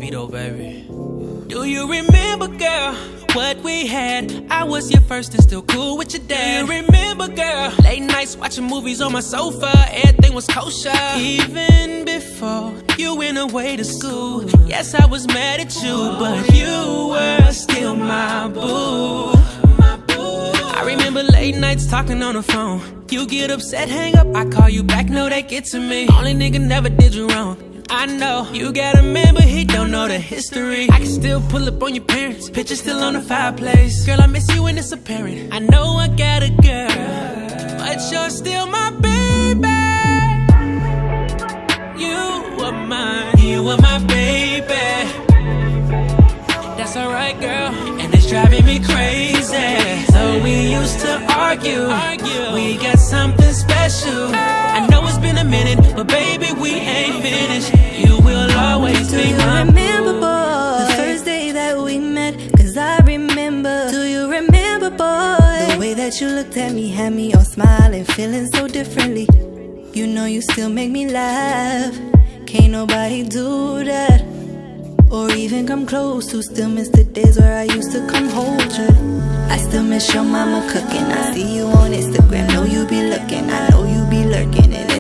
though, baby. Do you remember, girl, what we had? I was your first and still cool with your dad. Do you remember, girl, late nights watching movies on my sofa, everything was kosher. Even before you went away to school, yes, I was mad at you, but you were still my boo. I remember late nights talking on the phone. You get upset, hang up, I call you back, no, that get to me. Only nigga never did you wrong. I know, you gotta remember, he don't know the history. I can still pull up on your parents, pictures still on the fireplace. Girl, I miss you when it's apparent. I know I got a girl, but you're still my baby. You were mine, you were my baby. That's alright, girl, and it's driving me crazy. So we used to argue, we got something special. I know it's been a minute, but baby, we ain't finished. You will always be my boo. Do you remember, boy, the first day that we met? Cause I remember. Do you remember, boy, the way that you looked at me had me all smiling, feeling so differently. You know you still make me laugh. Can't nobody do that, or even come close to. Still miss the days where I used to come hold you. I still miss your mama cooking. I see you on Instagram, know you be looking, I know you be lurking.